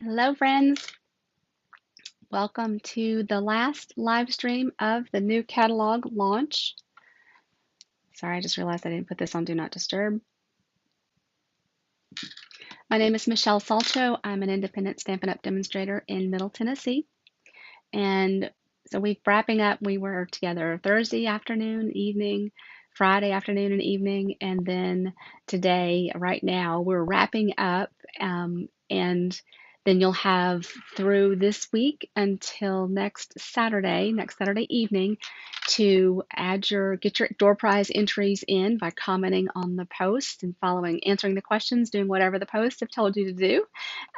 Hello, friends. Welcome to the last live stream of the new catalog launch. Sorry, I just realized I didn't put this on Do Not Disturb. My name is Michelle Salcho. I'm an independent Stampin' Up! Demonstrator in Middle Tennessee. And so we're wrapping up. We were together Thursday afternoon, evening, Friday afternoon and evening, and then today, right now, we're wrapping up. And then you'll have through this week until next Saturday evening to get your door prize entries in by commenting on the post and answering the questions, doing whatever the posts have told you to do.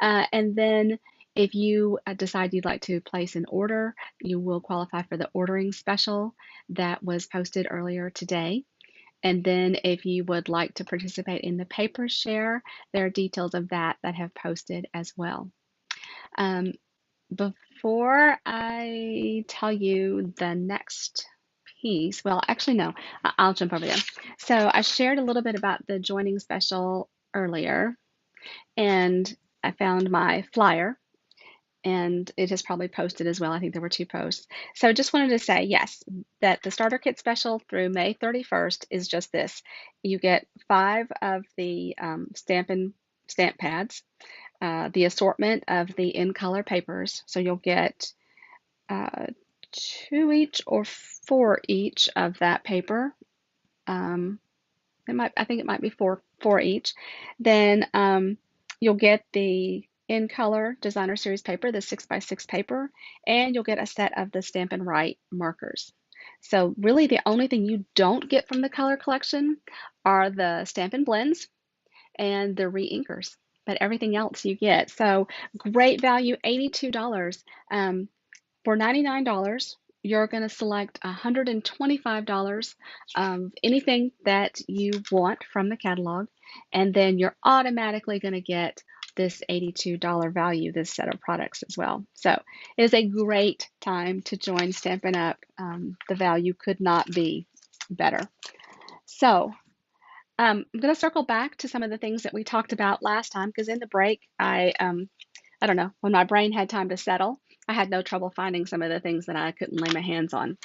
And then if you decide you'd like to place an order, you will qualify for the ordering special that was posted earlier today. And then if you would like to participate in the paper share, there are details of that have posted as well. Before I tell you the next piece, well, actually, no, I'll jump over there. So I shared a little bit about the joining special earlier, and I found my flyer, and it is probably posted as well. I think there were 2 posts. So just wanted to say, yes, that the starter kit special through May 31st is just this. You get 5 of the stamp pads, the assortment of the in-color papers. So you'll get 2 each or 4 each of that paper. I think it might be four each. Then you'll get the in-color designer series paper, the 6x6 paper, and you'll get a set of the Stampin' Write markers. So really the only thing you don't get from the color collection are the Stampin' Blends and the re-inkers, but everything else you get. So great value, $82. For $99, you're going to select $125 of anything that you want from the catalog, and then you're automatically going to get this $82 value, this set of products as well. So it is a great time to join Stampin' Up! The value could not be better. So I'm going to circle back to some of the things that we talked about last time, because in the break, I don't know, when my brain had time to settle, I had no trouble finding some of the things that I couldn't lay my hands on.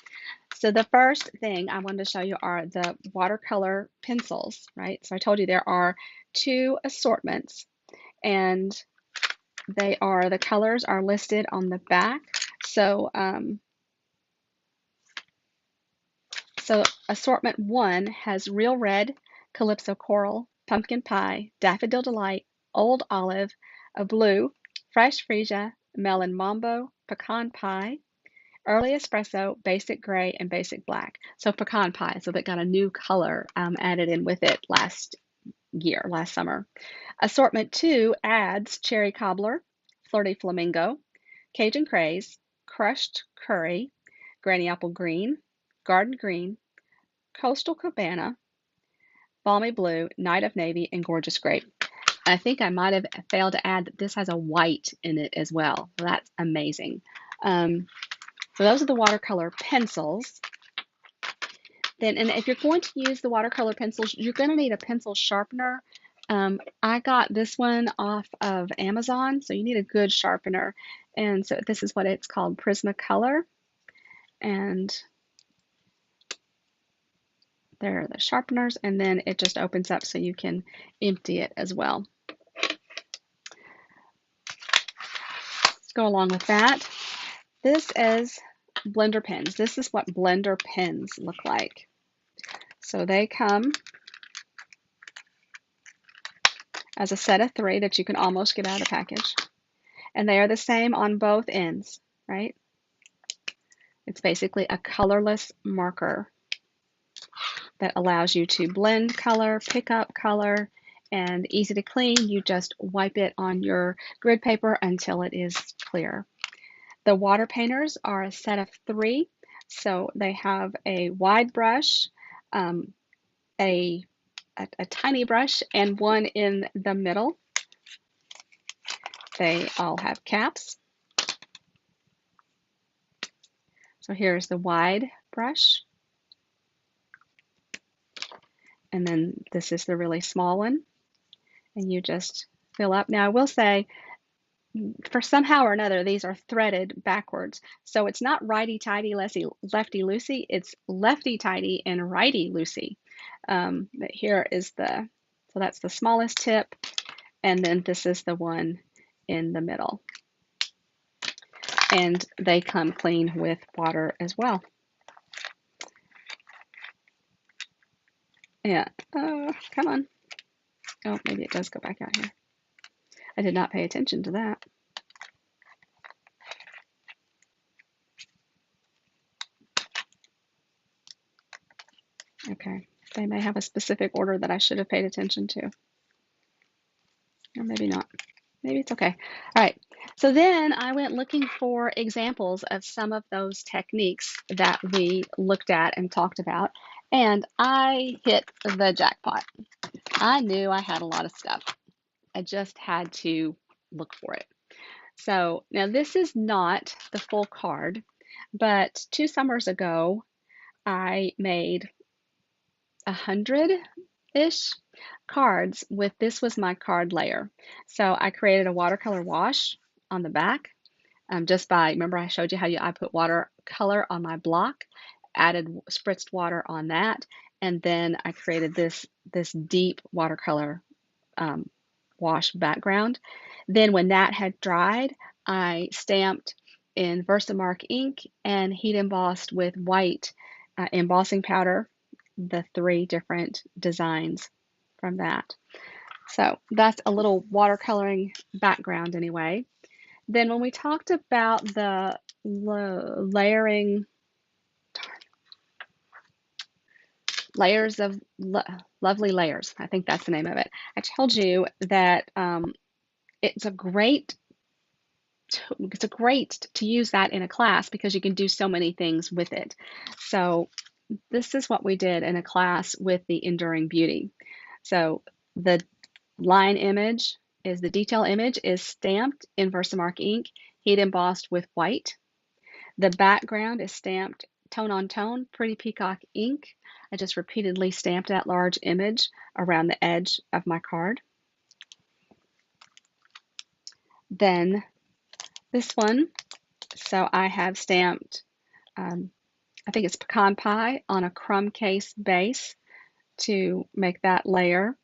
So the first thing I wanted to show you are the watercolor pencils, right? So I told you there are 2 assortments, and the colors are listed on the back. So, so assortment 1 has Real Red, Calypso Coral, Pumpkin Pie, Daffodil Delight, Old Olive, a Blue, Fresh Freesia, Melon Mambo, Pecan Pie, Early Espresso, Basic Gray, and Basic Black. So pecan pie, so that got a new color added in with it last summer. Assortment 2 adds Cherry Cobbler, Flirty Flamingo, Cajun Craze, Crushed Curry, Granny Apple Green, Garden Green, Coastal Cabana, Balmy Blue, Night of Navy, and Gorgeous Grape. I think I might have failed to add that this has a white in it as well. That's amazing. So those are the watercolor pencils. Then, and if you're going to use the watercolor pencils, you're going to need a pencil sharpener. I got this one off of Amazon, so you need a good sharpener. And so this is what it's called, Prismacolor. And there are the sharpeners, and then it just opens up so you can empty it as well. Let's go along with that. This is blender pens. This is what blender pens look like. So they come as a set of 3 that you can almost get out of the package. And they are the same on both ends, right? It's basically a colorless marker that allows you to blend color, pick up color, and easy to clean. You just wipe it on your grid paper until it is clear. The water painters are a set of 3. So they have a wide brush, a tiny brush, and one in the middle. They all have caps. So here's the wide brush. And then this is the really small one. And you just fill up. Now I will say, for somehow or another, these are threaded backwards. So it's not righty-tighty, lefty-loosey, it's lefty-tighty and righty-loosey. But here is so that's the smallest tip, and then this is the one in the middle. And they come clean with water as well. Yeah, come on. Oh, maybe it does go back out here. I did not pay attention to that. Okay, they may have a specific order that I should have paid attention to. Or maybe not. Maybe it's okay. All right, so then I went looking for examples of some of those techniques that we looked at and talked about, and I hit the jackpot. I knew I had a lot of stuff. I just had to look for it. So now this is not the full card, but 2 summers ago, I made 100-ish cards with this was my card layer. So I created a watercolor wash on the back just by, remember I showed you how I put watercolor on my block, added spritzed water on that, and then I created this deep watercolor wash background. Then when that had dried, I stamped in Versamark ink and heat embossed with white embossing powder the 3 different designs from that. So that's a little watercoloring background anyway. Then when we talked about the layering, layers of lovely layers, I think that's the name of it. I told you that it's a great to use that in a class because you can do so many things with it. So this is what we did in a class with the Enduring Beauty. So the line image is the detail image is stamped in Versamark ink, heat embossed with white. The background is stamped tone on tone, Pretty Peacock ink. I just repeatedly stamped that large image around the edge of my card. Then this one, so I have stamped, I think it's pecan pie on a crumb case base to make that layer.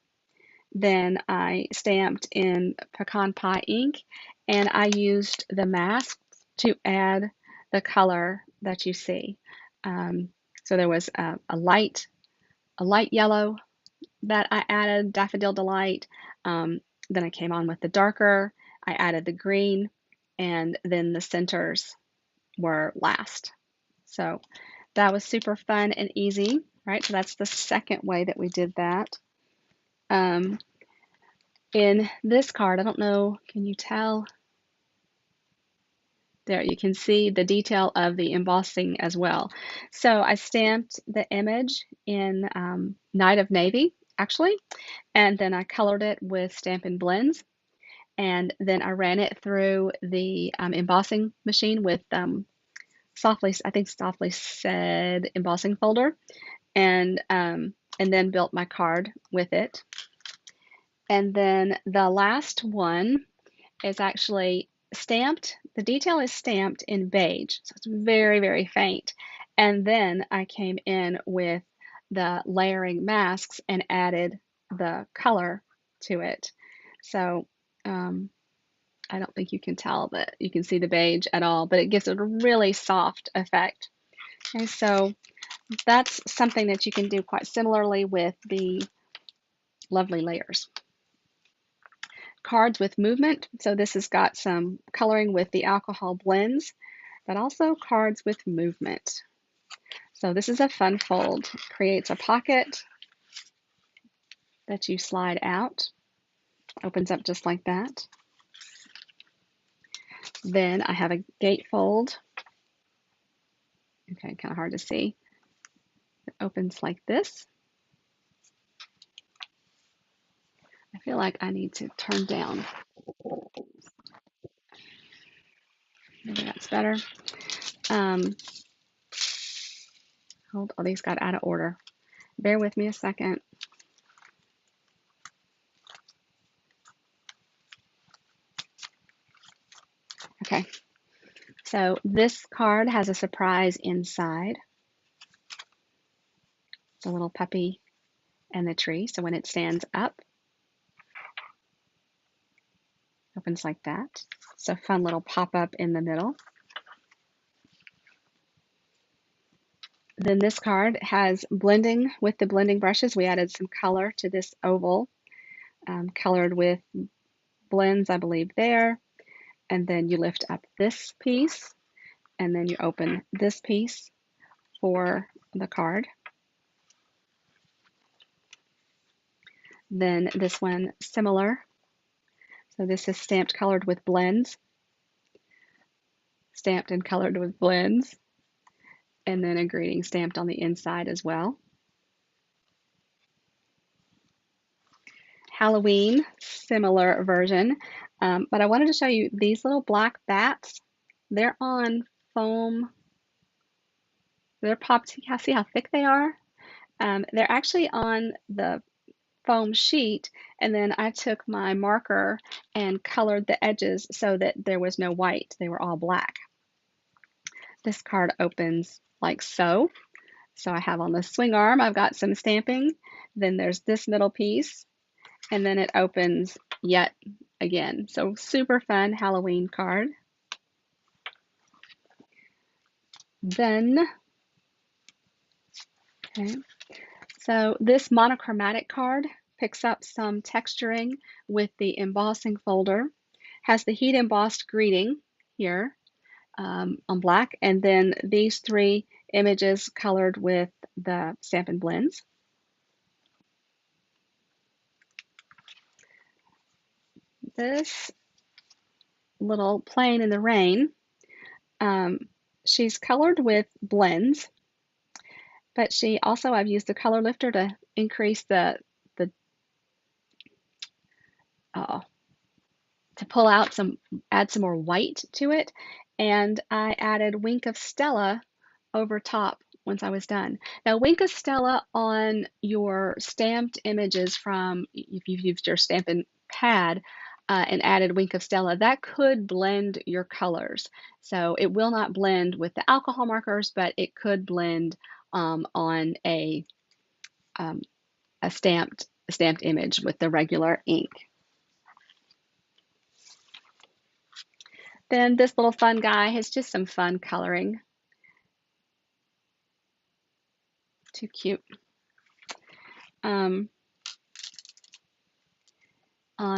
Then I stamped in pecan pie ink and I used the mask to add the color that you see. So there was a light yellow that I added, Daffodil Delight. Then I came on with the darker. I added the green, and then the centers were last. So that was super fun and easy, right? So that's the second way that we did that. In this card, I don't know, can you tell? There, you can see the detail of the embossing as well. So I stamped the image in Night of Navy, actually, and then I colored it with Stampin' Blends. And then I ran it through the embossing machine with Softly Said embossing folder, and then built my card with it. And then the last one is actually stamped. The detail is stamped in beige, so it's very, very faint. And then I came in with the layering masks and added the color to it. So I don't think you can tell that you can see the beige at all, but it gives it a really soft effect. Okay, so that's something that you can do quite similarly with the lovely layers. Cards with movement. So this has got some coloring with the alcohol blends, but also cards with movement. So this is a fun fold. It creates a pocket that you slide out. Opens up just like that. Then I have a gatefold. Okay, kind of hard to see. It opens like this. I feel like I need to turn down. Maybe that's better. Hold, oh, these got out of order. Bear with me a second. Okay, so this card has a surprise inside. It's a little puppy and the tree. So when it stands up, opens like that. So fun little pop-up in the middle. Then this card has blending with the blending brushes. We added some color to this oval, colored with blends, I believe, there. And then you lift up this piece, and then you open this piece for the card. Then this one, similar. So this is stamped colored with blends, stamped and colored with blends, and then a greeting stamped on the inside as well. Halloween, similar version. But I wanted to show you these little black bats. They're on foam. They're popped. See how thick they are? They're actually on the foam sheet, and then I took my marker and colored the edges so that there was no white. They were all black. This card opens like so. So I have on the swing arm, I've got some stamping. Then there's this middle piece, and then it opens yet again. So super fun Halloween card. Then, okay, so this monochromatic card picks up some texturing with the embossing folder, has the heat embossed greeting here on black, and then these three images colored with the Stampin' Blends. This little Plane in the Rain, she's colored with blends, but she also, I've used the color lifter to increase to pull out add some more white to it. And I added Wink of Stella over top once I was done. Now, Wink of Stella on your stamped images from, if you've used your Stampin' Pad and added Wink of Stella, that could blend your colors. So it will not blend with the alcohol markers, but it could blend on a stamped image with the regular ink. Then this little fun guy has just some fun coloring. Too cute. On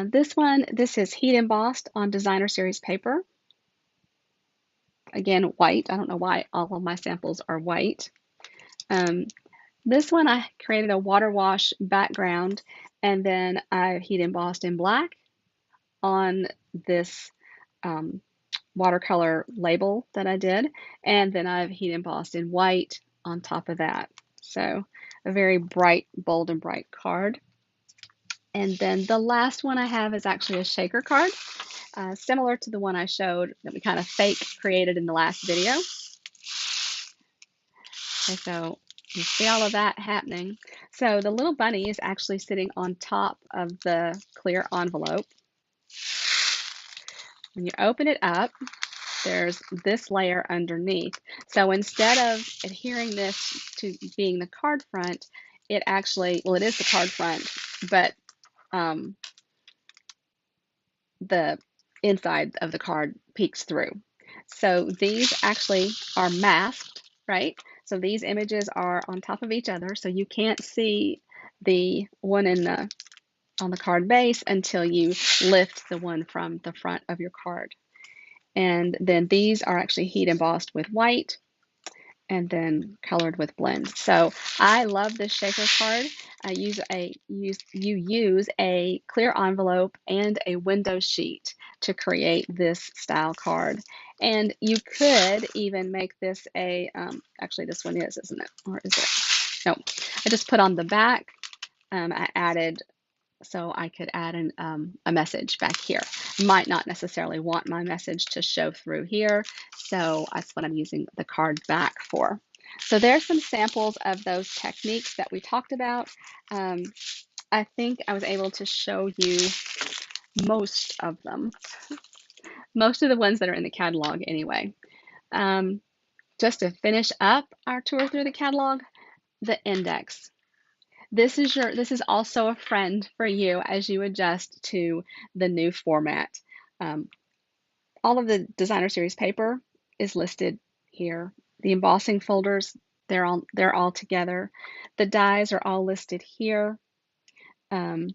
this one, this is heat embossed on designer series paper. Again, white. I don't know why all of my samples are white. This one I created a water wash background, and then I heat embossed in black on this watercolor label that I did, and then I've heat embossed in white on top of that. So a very bright, bold and bright card. And then the last one I have is actually a shaker card, similar to the one I showed that we kind of fake created in the last video. Okay, so you see all of that happening. So the little bunny is actually sitting on top of the clear envelope. When you open it up, there's this layer underneath. So instead of adhering this to being the card front, it actually, well, it is the card front, but the inside of the card peeks through. So these actually are masked, right? So these images are on top of each other, so you can't see the one on the card base until you lift the one from the front of your card. And then these are actually heat embossed with white and then colored with blends. So I love this shaker card. You use a clear envelope and a window sheet to create this style card. And you could even make this actually this one is, isn't it? Or is it? No, I just put on the back, I added, so I could add a message back here. Might not necessarily want my message to show through here, so that's what I'm using the card back for. So there's some samples of those techniques that we talked about. I think I was able to show you most of them. Most of the ones that are in the catalog anyway. Um, just to finish up our tour through the catalog, the index. This is also a friend for you as you adjust to the new format. Um, all of the designer series paper is listed here. The embossing folders, they're all together. The dies are all listed here. Um,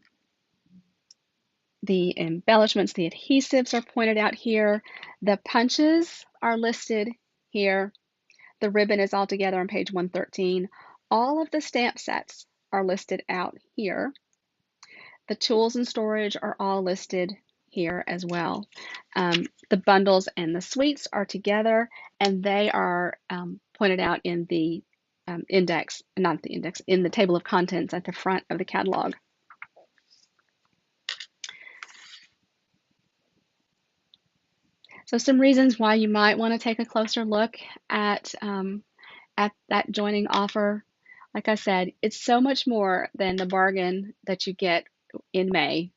the embellishments, the adhesives are pointed out here. The punches are listed here. The ribbon is all together on page 113. All of the stamp sets are listed out here. The tools and storage are all listed here as well. The bundles and the suites are together, and they are pointed out in the index, not the index, in the table of contents at the front of the catalog. So some reasons why you might want to take a closer look at that joining offer. Like I said, it's so much more than the bargain that you get in May.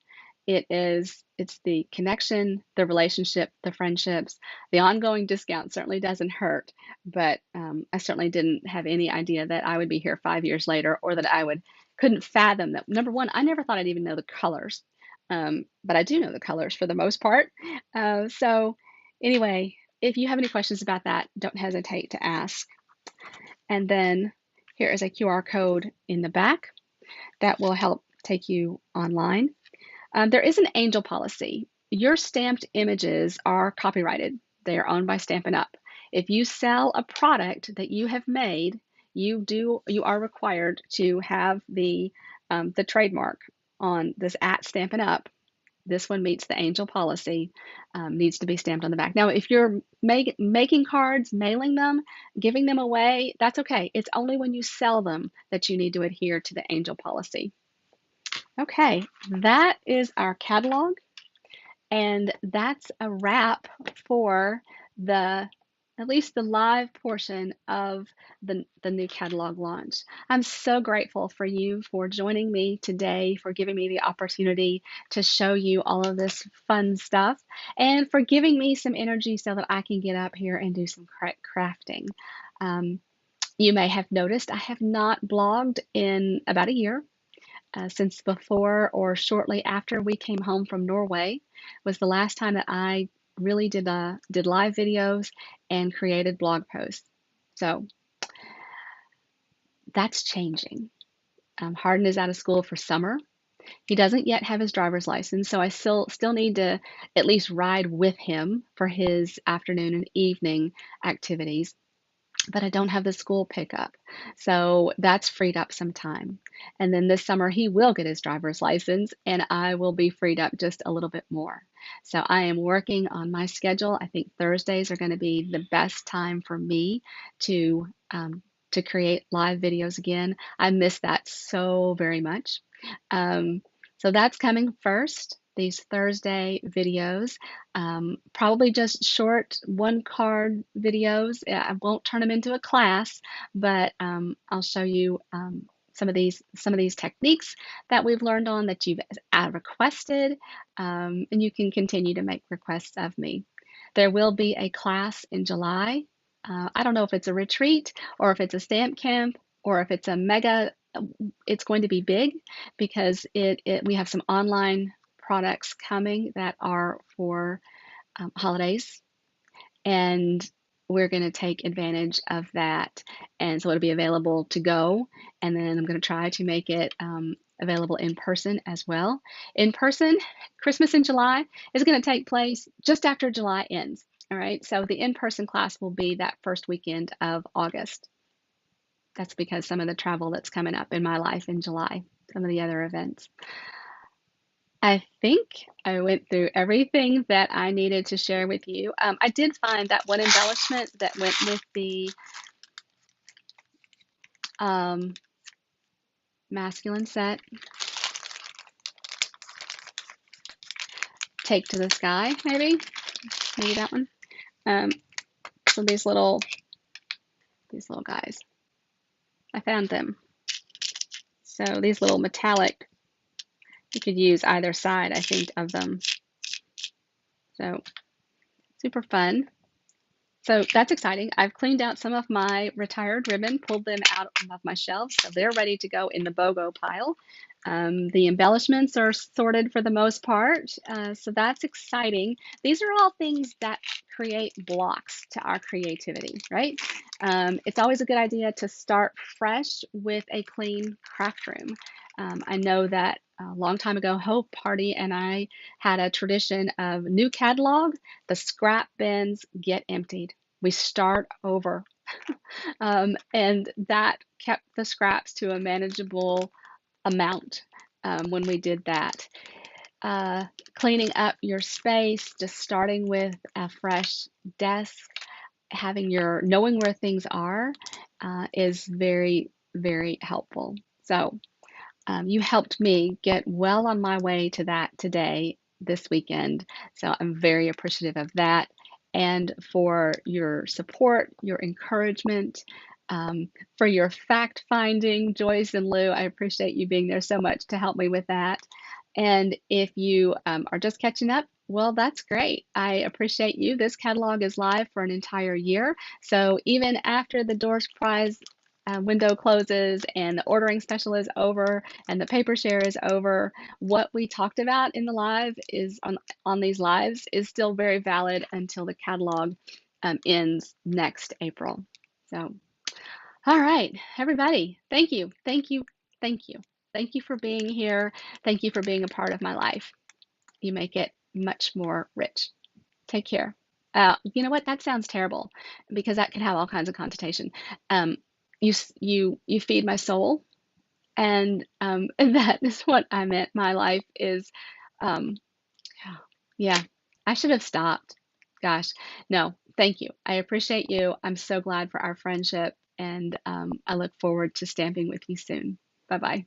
It's the connection, the relationship, the friendships. The ongoing discount certainly doesn't hurt, but I certainly didn't have any idea that I would be here 5 years later, or that couldn't fathom that. Number one, I never thought I'd even know the colors, but I do know the colors for the most part. So anyway, if you have any questions about that, don't hesitate to ask. And then here is a QR code in the back that will help take you online. There is an angel policy. Your stamped images are copyrighted. They are owned by Stampin' Up. If you sell a product that you have made, you are required to have the trademark on this at Stampin' Up. This one meets the angel policy, needs to be stamped on the back. Now, if you're making cards, mailing them, giving them away, that's okay. It's only when you sell them that you need to adhere to the angel policy. Okay, that is our catalog, and that's a wrap for at least the live portion of the new catalog launch. I'm so grateful for you for joining me today, for giving me the opportunity to show you all of this fun stuff, and for giving me some energy so that I can get up here and do some crafting. You may have noticed I have not blogged in about a year. Since before or shortly after we came home from Norway was the last time that I really did live videos and created blog posts. So that's changing. Hardin is out of school for summer. He doesn't yet have his driver's license, so I still need to at least ride with him for his afternoon and evening activities. But I don't have the school pickup. So that's freed up some time. And then this summer, he will get his driver's license, and I will be freed up just a little bit more. So I am working on my schedule. I think Thursdays are going to be the best time for me to create live videos again. I miss that so very much. So that's coming first. These Thursday videos, probably just short one card videos. I won't turn them into a class, but I'll show you some of these techniques that we've learned on that you've requested, and you can continue to make requests of me. There will be a class in July. I don't know if it's a retreat or if it's a stamp camp or if it's a mega. It's going to be big because we have some online products coming that are for holidays, and we're going to take advantage of that. And so it'll be available to go, and then I'm going to try to make it available in person as well. In person, Christmas in July is going to take place just after July ends. All right, so the in-person class will be that first weekend of August. That's because some of the travel that's coming up in my life in July, some of the other events. I think I went through everything that I needed to share with you. I did find that one embellishment that went with the masculine set. Take to the Sky, maybe that one. So these little guys, I found them. So these little metallic, you could use either side, I think, of them. So Super fun. So that's exciting. I've cleaned out some of my retired ribbon, pulled them out of my shelves, so they're ready to go in the BOGO pile. The embellishments are sorted for the most part, so that's exciting. These are all things that create blocks to our creativity, right? It's always a good idea to start fresh with a clean craft room. I know that a long time ago, Hope Party and I had a tradition of new catalog, the scrap bins get emptied. We start over. And that kept the scraps to a manageable amount when we did that. Uh, Cleaning up your space, just starting with a fresh desk, having your knowing where things are is very, very helpful. So you helped me get well on my way to that today, this weekend. So I'm very appreciative of that and for your support, your encouragement, for your fact finding, Joyce and Lou. I appreciate you being there so much to help me with that. And if you are just catching up, well, that's great. I appreciate you. This catalog is live for an entire year. So even after the door prize window closes and the ordering special is over and the paper share is over, what we talked about in the live is on these lives is still very valid until the catalog ends next April. So, all right, everybody, thank you, thank you, thank you. Thank you for being here. Thank you for being a part of my life. You make it much more rich. Take care. You know what? That sounds terrible because that can have all kinds of connotation. Um, you feed my soul, and that is what I meant. My life is, um, yeah. I should have stopped. Gosh, no. Thank you. I appreciate you. I'm so glad for our friendship, and I look forward to stamping with you soon. Bye bye.